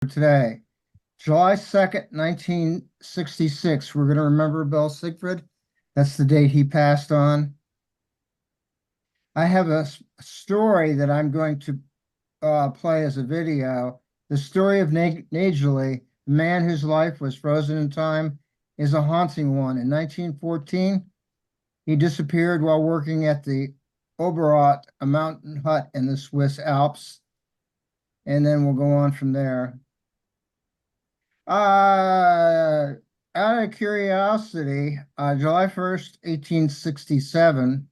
Today, July 2nd, 1966. We're going to remember Bill Siiegfried. That's the date he passed on. I have a story that I'm going to play as a video. The story of Nageli, the man whose life was frozen in time, is a haunting one. In 1914, he disappeared while working at the Oberot, a mountain hut in the Swiss Alps. And then we'll go on from there. Out of curiosity, July 1st, 1867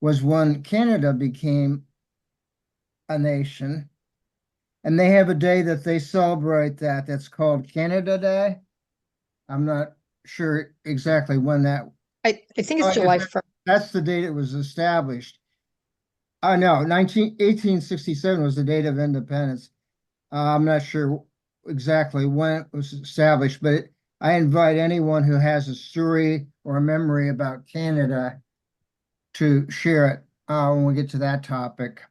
was when Canada became a nation. And they have a day that they celebrate that's called Canada Day. I'm not sure exactly when that. I think it's July 1st. That's the date it was established. No, 1867 was the date of independence. I'm not sure exactly when it was established, but I invite anyone who has a story or a memory about Canada to share it when we get to that topic.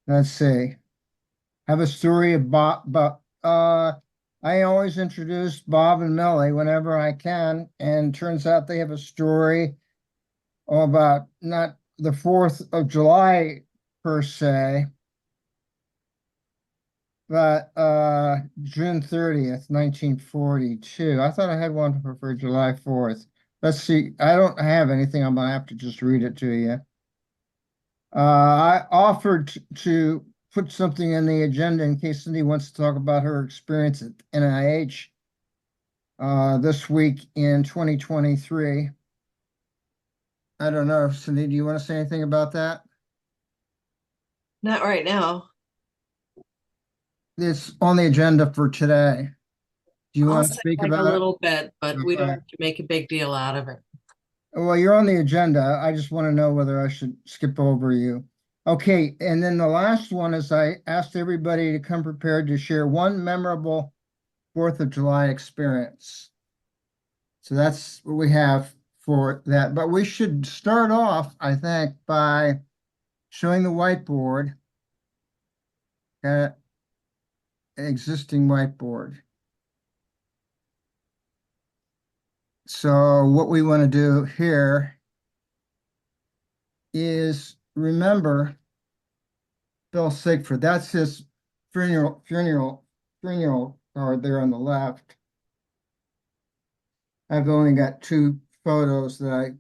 Let's see. I have a story about I always introduce Bob and Millie whenever I can, and turns out they have a story about not the 4th of July per se, but June 30th, 1942. I thought I had one for July 4th. Let's see. I don't have anything. I'm gonna have to just read it to you. I offered to put something in the agenda in case Cindy wants to talk about her experience at NIH this week in 2023. I don't know, Cindy, do you want to say anything about that? Not right now. It's on the agenda for today. Do you I'll want to say speak like about a it? little bit, but we don't Okay. have to make a big deal out of it. Well, you're on the agenda. I just want to know whether I should skip over you. Okay, and then the last one is I asked everybody to come prepared to share one memorable 4th of July experience. So that's what we have for that. But we should start off, I think, by showing the whiteboard, an existing whiteboard. So what we want to do here is remember Bill Siiegfried. That's his funeral card there on the left. I've only got 2 photos that I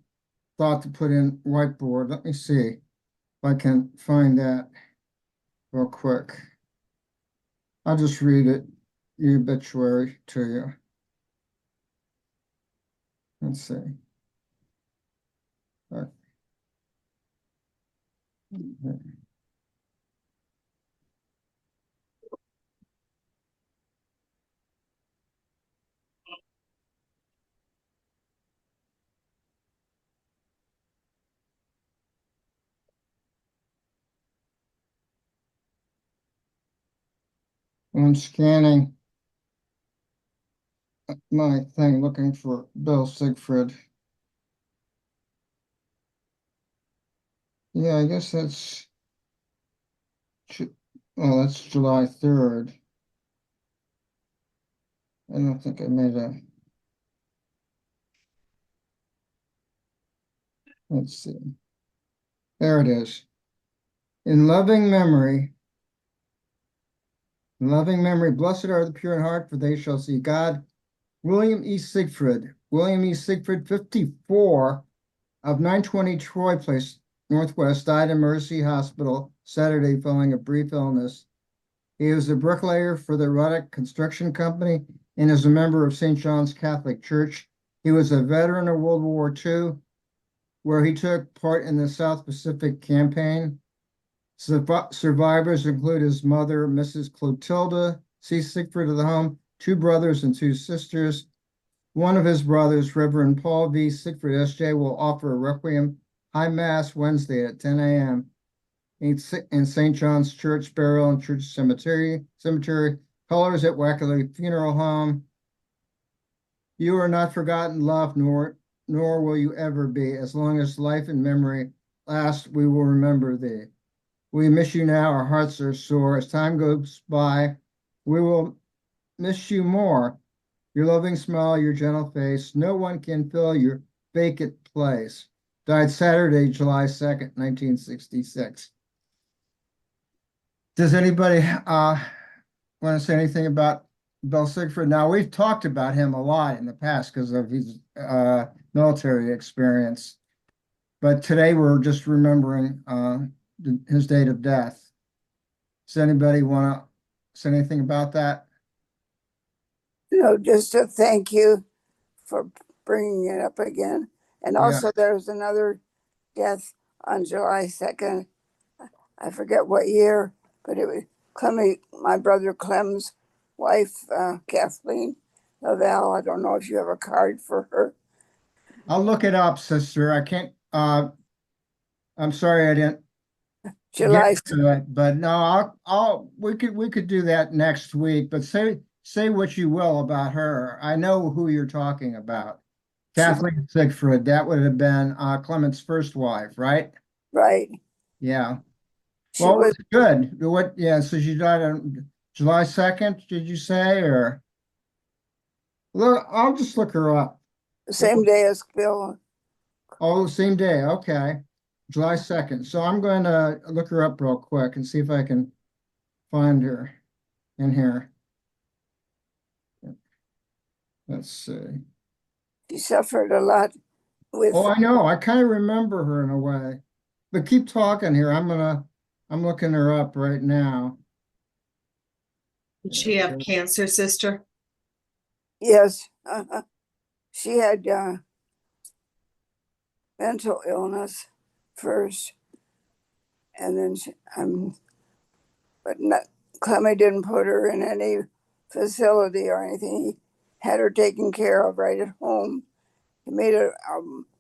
thought to put in whiteboard. Let me see if I can find that real quick. I'll just read it, the obituary to you. Let's see. I'm scanning my thing looking for Bill Siiegfried. Yeah, I guess that's July 3rd. I don't think I made a. Let's see. There it is. In loving memory, blessed are the pure in heart, for they shall see God. William E. Siiegfried. William E. Siiegfried, 54, of 920 Troy Place, Northwest, died in Mercy Hospital Saturday following a brief illness. He was a bricklayer for the Ruddock Construction Company and is a member of St. John's Catholic Church. He was a veteran of World War II, where he took part in the South Pacific Campaign. Survivors include his mother, Mrs. Clotilda C. Siiegfried of the home, 2 brothers and 2 sisters. One of his brothers, Reverend Paul V. Siiegfried, S.J., will offer a Requiem High Mass Wednesday at 10 a.m. in St. John's Church Burial and Church Cemetery. Colors at Wackerly Funeral Home. You are not forgotten, loved, nor will you ever be. As long as life and memory last, we will remember thee. We miss you now. Our hearts are sore. As time goes by, We will miss you more. Your loving smile, your gentle face, no one can fill your vacant place. Died Saturday, July 2nd, 1966. Does anybody want to say anything about Bill Siiegfried? Now, we've talked about him a lot in the past because of his military experience. But today we're just remembering his date of death. Does anybody want to say anything about that? No, just a thank you for bringing it up again. And Yeah. also, there's another death on July 2nd. I forget what year, but it was my brother Clem's wife, Kathleen Lavelle. I don't know if you have a card for her. I'll look it up, sister. I can't, I'm sorry I didn't July, get to it, but no, we could do that next week, but say what you will about her. I know who you're talking about. Kathleen Siegfried, that would have been Clement's first wife, right? right? Yeah. She Well, was it's good. What, yeah, so she died on July 2nd, did you say, or? Look, I'll just look her up. the same day as Bill. Oh, same day, okay. July 2nd. So I'm going to look her up real quick and see if I can find her in here. Let's see. She suffered a lot with. Oh, I know. I kind of remember her in a way. But keep talking here. I'm looking her up right now. Did she have cancer, sister? Yes, she had mental illness first, and then but not, Clemmy didn't put her in any facility or anything. He had her taken care of right at home. He made a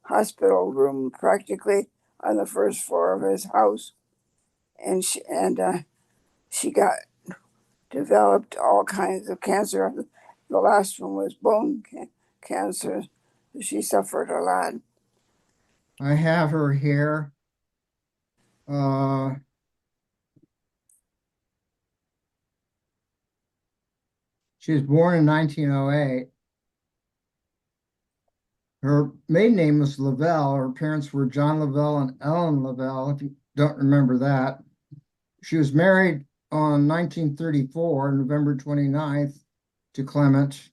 hospital room practically on the first floor of his house, and she got developed all kinds of cancer. The last one was bone cancer. She suffered a lot. I have her here. She was born in 1908. Her maiden name was Lavelle. Her parents were John Lavelle and Ellen Lavelle, if you don't remember that. She was married on 1934, November 29th, to Clement.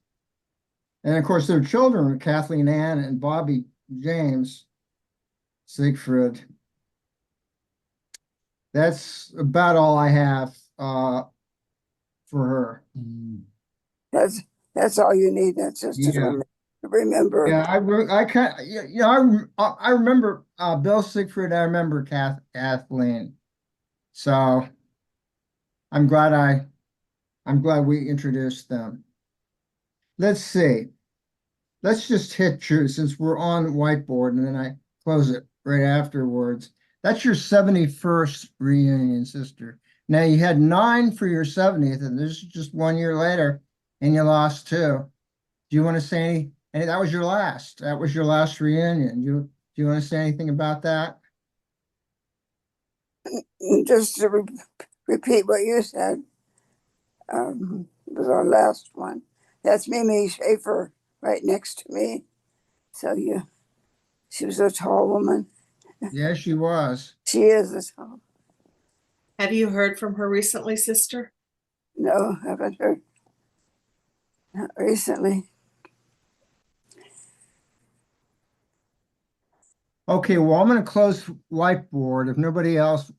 And of course, their children were Kathleen Ann and Bobby James Siegfried. That's about all I have for her. That's all you need. That's just Yeah. to remember. Yeah, I kind you know, I remember Bill Siiegfried. I remember Kathleen. So I'm glad we introduced them. Let's see. Let's just hit true since we're on whiteboard and then I close it right afterwards. That's your 71st reunion, sister. Now you had 9 for your 70th, and this is just 1 year later, and you lost 2. Do you want to say any? And that was your last. That was your last reunion. Do you want to say anything about that? Just to repeat what you said, was our last one. That's Mimi Schaefer right next to me. So she was a tall woman. Yes, she was. She is a tall. Have you heard from her recently, sister? No, haven't heard. Not recently. Okay, well, I'm going to close whiteboard. If nobody else